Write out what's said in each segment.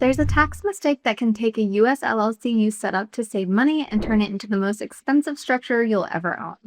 There's a tax mistake that can take a US LLC you set up to save money and turn it into the most expensive structure you'll ever own.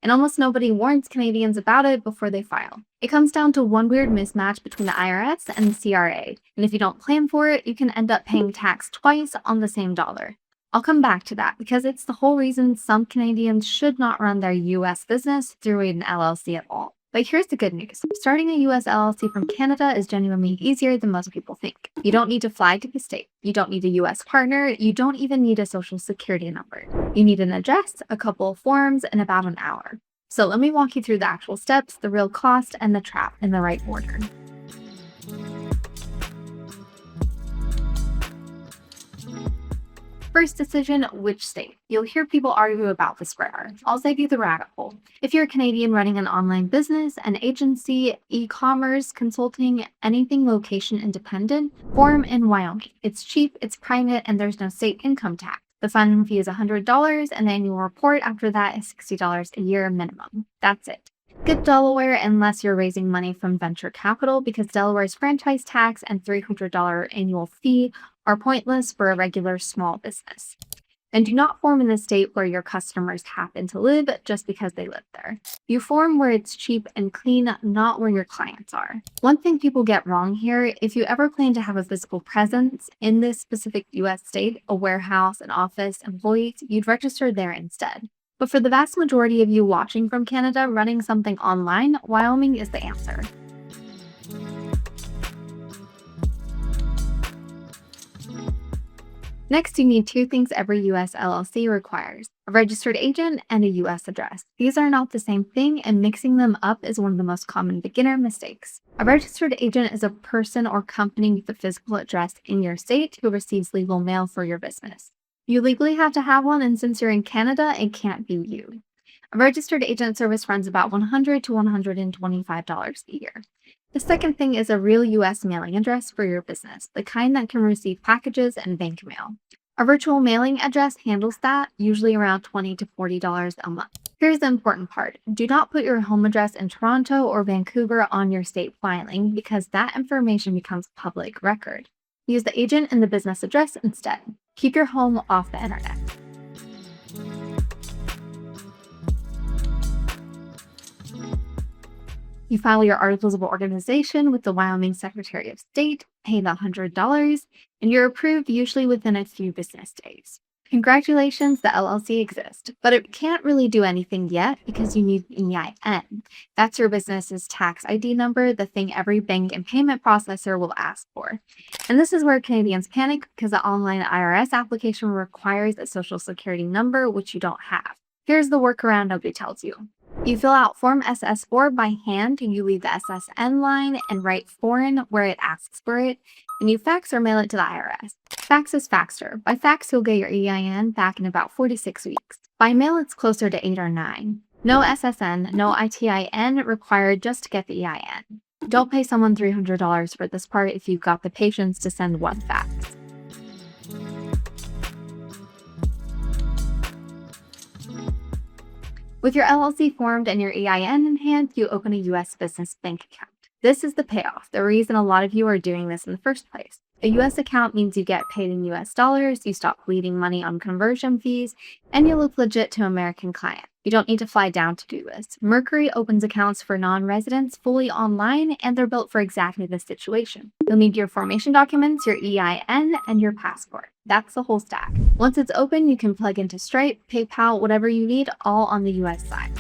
And almost nobody warns Canadians about it before they file. It comes down to one weird mismatch between the IRS and the CRA, and if you don't plan for it, you can end up paying tax twice on the same dollar. I'll come back to that because it's the whole reason some Canadians should not run their US business through an LLC at all. But here's the good news. Starting a US LLC from Canada is genuinely easier than most people think. You don't need to fly to the state. You don't need a US partner. You don't even need a social security number. You need an address, a couple of forms, and about an hour. So let me walk you through the actual steps, the real cost, and the trap in the right order. First decision, which state? You'll hear people argue about this forever. I'll save you the rabbit hole. If you're a Canadian running an online business, an agency, e-commerce, consulting, anything location independent, form in Wyoming. It's cheap, it's private, and there's no state income tax. The filing fee is $100, and the annual report after that is $60 a year minimum. That's it. Get Delaware unless you're raising money from venture capital because Delaware's franchise tax and $300 annual fee are pointless for a regular small business. And do not form in the state where your customers happen to live just because they live there. You form where it's cheap and clean, not where your clients are. One thing people get wrong here, if you ever plan to have a physical presence in this specific US state, a warehouse, an office, employees, you'd register there instead. But for the vast majority of you watching from Canada running something online, Wyoming is the answer. Next, you need two things every US LLC requires: a registered agent and a US address. These are not the same thing, and mixing them up is one of the most common beginner mistakes. A registered agent is a person or company with a physical address in your state who receives legal mail for your business. You legally have to have one, and since you're in Canada, it can't be you. A registered agent service runs about $100 to $125 a year. The second thing is a real US mailing address for your business, the kind that can receive packages and bank mail. A virtual mailing address handles that, usually around $20 to $40 a month. Here's the important part. Do not put your home address in Toronto or Vancouver on your state filing because that information becomes public record. Use the agent and the business address instead. Keep your home off the internet. You file your articles of organization with the Wyoming Secretary of State, pay the $100, and you're approved usually within a few business days. Congratulations, the LLC exists, but it can't really do anything yet because you need an EIN. That's your business's tax ID number, the thing every bank and payment processor will ask for. And this is where Canadians panic because the online IRS application requires a social security number, which you don't have. Here's the workaround nobody tells you. You fill out Form SS4 by hand, you leave the SSN line and write foreign where it asks for it, and you fax or mail it to the IRS. Fax is faster. By fax, you'll get your EIN back in about 4 to 6 weeks. By mail, it's closer to 8 or 9. No SSN, no ITIN required just to get the EIN. Don't pay someone $300 for this part if you've got the patience to send one fax. With your LLC formed and your EIN in hand, you open a US business bank account. This is the payoff, the reason a lot of you are doing this in the first place. A US account means you get paid in US dollars, you stop bleeding money on conversion fees, and you look legit to American clients. You don't need to fly down to do this. Mercury opens accounts for non-residents fully online, and they're built for exactly this situation. You'll need your formation documents, your EIN, and your passport. That's the whole stack. Once it's open, you can plug into Stripe, PayPal, whatever you need, all on the US side.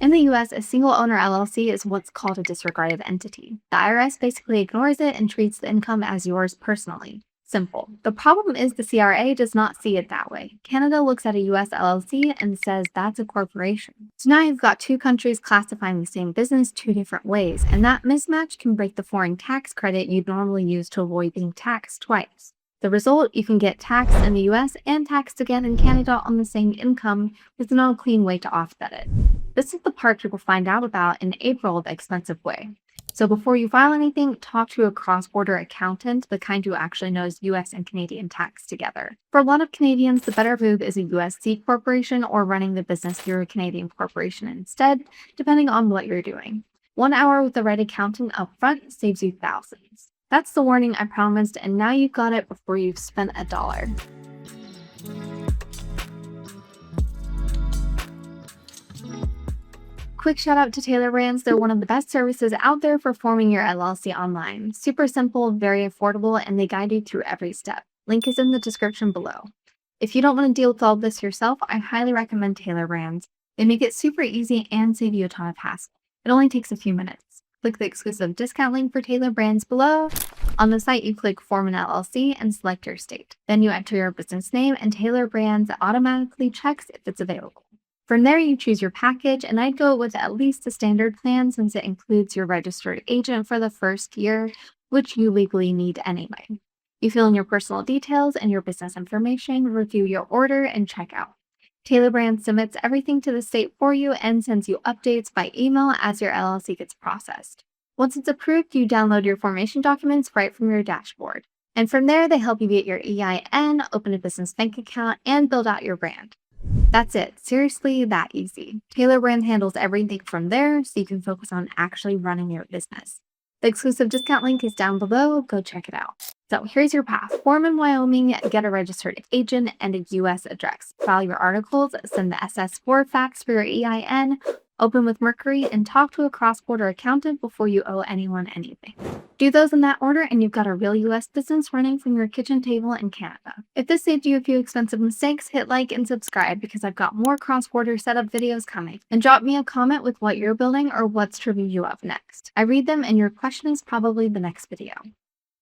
In the US, a single owner LLC is what's called a disregarded entity. The IRS basically ignores it and treats the income as yours personally. Simple. The problem is the CRA does not see it that way. Canada looks at a US LLC and says that's a corporation. So now you've got two countries classifying the same business two different ways, and that mismatch can break the foreign tax credit you'd normally use to avoid being taxed twice. The result, you can get taxed in the US and taxed again in Canada on the same income with no clean way to offset it. This is the part people find out about in April the expensive way. So before you file anything, talk to a cross-border accountant, the kind who actually knows US and Canadian tax together. For a lot of Canadians, the better move is a US C corporation or running the business through a Canadian corporation instead, depending on what you're doing. 1 hour with the right accountant upfront saves you thousands. That's the warning I promised, and now you've got it before you've spent a dollar. Quick shout out to Tailor Brands. They're one of the best services out there for forming your LLC online. Super simple, very affordable, and they guide you through every step. Link is in the description below. If you don't want to deal with all this yourself, I highly recommend Tailor Brands. They make it super easy and save you a ton of hassle. It only takes a few minutes. Click the exclusive discount link for Tailor Brands below. On the site, you click Form an LLC and select your state. Then you enter your business name, and Tailor Brands automatically checks if it's available. From there, you choose your package, and I'd go with at least the standard plan since it includes your registered agent for the first year, which you legally need anyway. You fill in your personal details and your business information, review your order, and check out. Tailor Brand submits everything to the state for you and sends you updates by email as your LLC gets processed. Once it's approved, you download your formation documents right from your dashboard. And from there, they help you get your EIN, open a business bank account, and build out your brand. That's it. Seriously, that easy. Tailor Brand handles everything from there, so you can focus on actually running your business. The exclusive discount link is down below. Go check it out. So here's your path. Form in Wyoming, get a registered agent and a US address. File your articles, send the SS4 fax for your EIN, open with Mercury, and talk to a cross-border accountant before you owe anyone anything. Do those in that order, and you've got a real US business running from your kitchen table in Canada. If this saved you a few expensive mistakes, hit like and subscribe because I've got more cross-border setup videos coming. And drop me a comment with what you're building or what's tripping you up next. I read them, and your question is probably the next video.